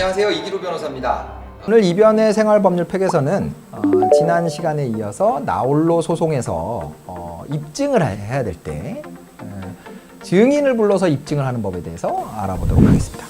안녕하세요. 이기로 변호사입니다. 오늘 이변의 생활법률팩에서는 지난 시간에 이어서 나홀로 소송에서 입증을 해야 될 때 증인을 불러서 입증을 하는 법에 대해서 알아보도록 하겠습니다.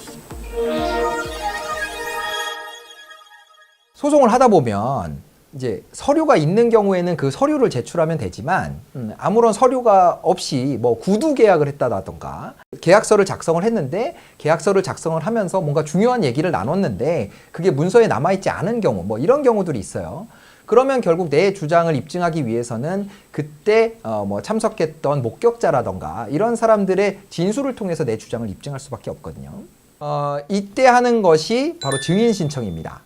소송을 하다 보면 이제 서류가 있는 경우에는 그 서류를 제출하면 되지만 아무런 서류가 없이 뭐 구두 계약을 했다던가 계약서를 작성을 했는데 계약서를 작성을 하면서 뭔가 중요한 얘기를 나눴는데 그게 문서에 남아있지 않은 경우 뭐 이런 경우들이 있어요. 그러면 결국 내 주장을 입증하기 위해서는 그때 뭐 참석했던 목격자라던가 이런 사람들의 진술을 통해서 내 주장을 입증할 수밖에 없거든요. 이때 하는 것이 바로 증인 신청입니다.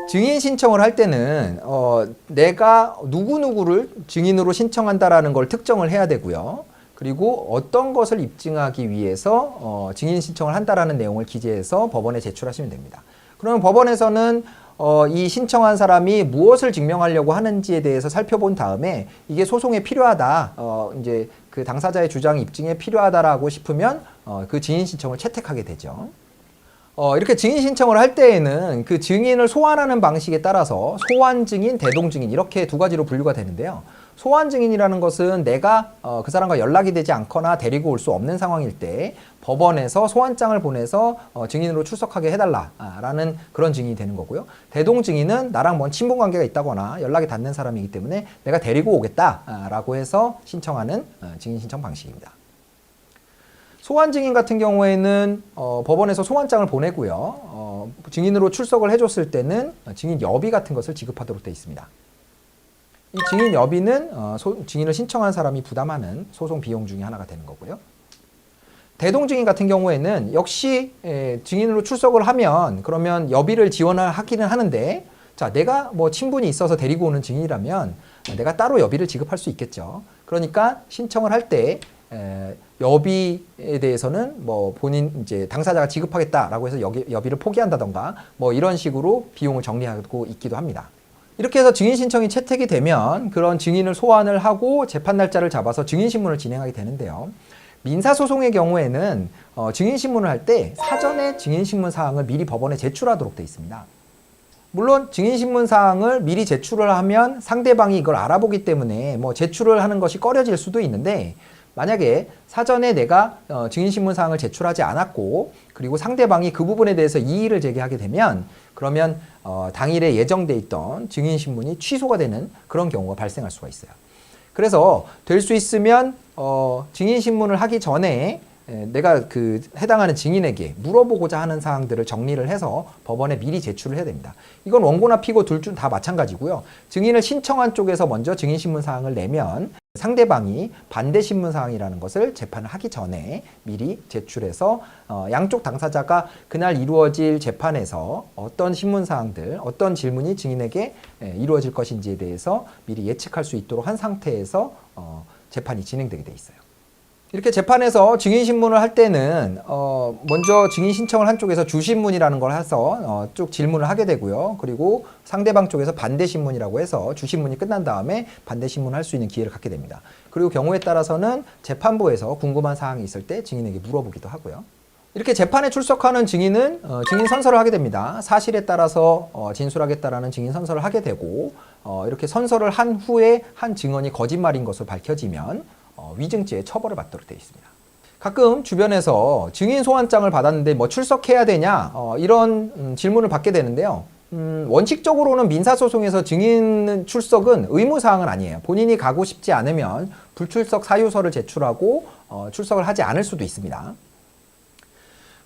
증인 신청을 할 때는 내가 누구누구를 증인으로 신청한다라는 걸 특정을 해야 되고요. 그리고 어떤 것을 입증하기 위해서 증인 신청을 한다라는 내용을 기재해서 법원에 제출하시면 됩니다. 그러면 법원에서는 이 신청한 사람이 무엇을 증명하려고 하는지에 대해서 살펴본 다음에 이게 소송에 필요하다, 이제 그 당사자의 주장 입증에 필요하다라고 싶으면 그 증인 신청을 채택하게 되죠. 이렇게 증인 신청을 할 때에는 그 증인을 소환하는 방식에 따라서 소환 증인, 대동 증인 이렇게 두 가지로 분류가 되는데요. 소환 증인이라는 것은 내가 그 사람과 연락이 되지 않거나 데리고 올 수 없는 상황일 때 법원에서 소환장을 보내서 증인으로 출석하게 해달라라는 그런 증인이 되는 거고요. 대동 증인은 나랑 뭔 친분 관계가 있다거나 연락이 닿는 사람이기 때문에 내가 데리고 오겠다라고 해서 신청하는 증인 신청 방식입니다. 소환 증인 같은 경우에는 법원에서 소환장을 보내고요. 증인으로 출석을 해줬을 때는 증인 여비 같은 것을 지급하도록 되어 있습니다. 이 증인 여비는 증인을 신청한 사람이 부담하는 소송 비용 중에 하나가 되는 거고요. 대동 증인 같은 경우에는 역시 증인으로 출석을 하면 그러면 여비를 지원하기는 하는데 자, 내가 뭐 친분이 있어서 데리고 오는 증인이라면 내가 따로 여비를 지급할 수 있겠죠. 그러니까 신청을 할 때 여비에 대해서는 뭐 본인 이제 당사자가 지급하겠다라고 해서 여비를 포기한다던가 뭐 이런 식으로 비용을 정리하고 있기도 합니다. 이렇게 해서 증인 신청이 채택이 되면 그런 증인을 소환을 하고 재판 날짜를 잡아서 증인 신문을 진행하게 되는데요. 민사 소송의 경우에는 증인 신문을 할 때 사전에 증인 신문 사항을 미리 법원에 제출하도록 되어 있습니다. 물론 증인 신문 사항을 미리 제출을 하면 상대방이 이걸 알아보기 때문에 뭐 제출을 하는 것이 꺼려질 수도 있는데 만약에 사전에 내가 증인신문 사항을 제출하지 않았고 그리고 상대방이 그 부분에 대해서 이의를 제기하게 되면 그러면 당일에 예정돼 있던 증인신문이 취소가 되는 그런 경우가 발생할 수가 있어요. 그래서 될 수 있으면 증인신문을 하기 전에 내가 그 해당하는 증인에게 물어보고자 하는 사항들을 정리를 해서 법원에 미리 제출을 해야 됩니다. 이건 원고나 피고 둘 중 다 마찬가지고요. 증인을 신청한 쪽에서 먼저 증인신문 사항을 내면 상대방이 반대 신문 사항이라는 것을 재판을 하기 전에 미리 제출해서 양쪽 당사자가 그날 이루어질 재판에서 어떤 신문 사항들, 어떤 질문이 증인에게 이루어질 것인지에 대해서 미리 예측할 수 있도록 한 상태에서 재판이 진행되게 돼 있어요. 이렇게 재판에서 증인신문을 할 때는 먼저 증인 신청을 한 쪽에서 주신문이라는 걸 해서 쭉 질문을 하게 되고요. 그리고 상대방 쪽에서 반대신문이라고 해서 주신문이 끝난 다음에 반대신문을 할 수 있는 기회를 갖게 됩니다. 그리고 경우에 따라서는 재판부에서 궁금한 사항이 있을 때 증인에게 물어보기도 하고요. 이렇게 재판에 출석하는 증인은 증인 선서를 하게 됩니다. 사실에 따라서 진술하겠다라는 증인 선서를 하게 되고 이렇게 선서를 한 후에 한 증언이 거짓말인 것으로 밝혀지면 위증죄의 처벌을 받도록 되어 있습니다. 가끔 주변에서 증인 소환장을 받았는데 뭐 출석해야 되냐 이런 질문을 받게 되는데요. 원칙적으로는 민사소송에서 증인 출석은 의무사항은 아니에요. 본인이 가고 싶지 않으면 불출석 사유서를 제출하고 출석을 하지 않을 수도 있습니다.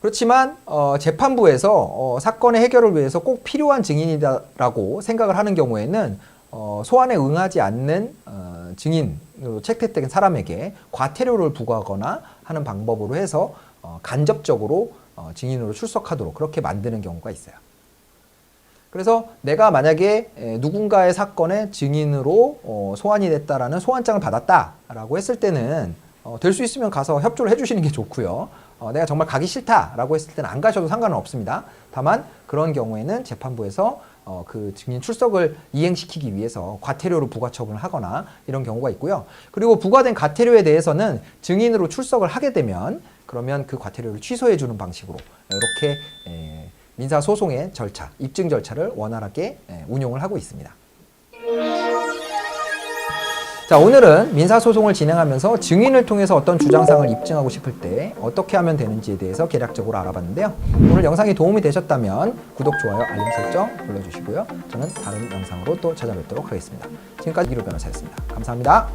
그렇지만 재판부에서 사건의 해결을 위해서 꼭 필요한 증인이라고 생각을 하는 경우에는 소환에 응하지 않는 증인으로 채택된 사람에게 과태료를 부과하거나 하는 방법으로 해서 간접적으로 증인으로 출석하도록 그렇게 만드는 경우가 있어요. 그래서 내가 만약에 누군가의 사건의 증인으로 소환이 됐다라는 소환장을 받았다라고 했을 때는 될 수 있으면 가서 협조를 해주시는 게 좋고요. 내가 정말 가기 싫다라고 했을 때는 안 가셔도 상관은 없습니다. 다만 그런 경우에는 재판부에서 그 증인 출석을 이행시키기 위해서 과태료를 부과 처분을 하거나 이런 경우가 있고요. 그리고 부과된 과태료에 대해서는 증인으로 출석을 하게 되면 그러면 그 과태료를 취소해 주는 방식으로 이렇게 민사소송의 절차, 입증 절차를 원활하게 운용을 하고 있습니다. 자, 오늘은 민사소송을 진행하면서 증인을 통해서 어떤 주장사항을 입증하고 싶을 때 어떻게 하면 되는지에 대해서 개략적으로 알아봤는데요. 오늘 영상이 도움이 되셨다면 구독, 좋아요, 알림 설정 눌러주시고요. 저는 다른 영상으로 또 찾아뵙도록 하겠습니다. 지금까지 이기로 변호사였습니다. 감사합니다.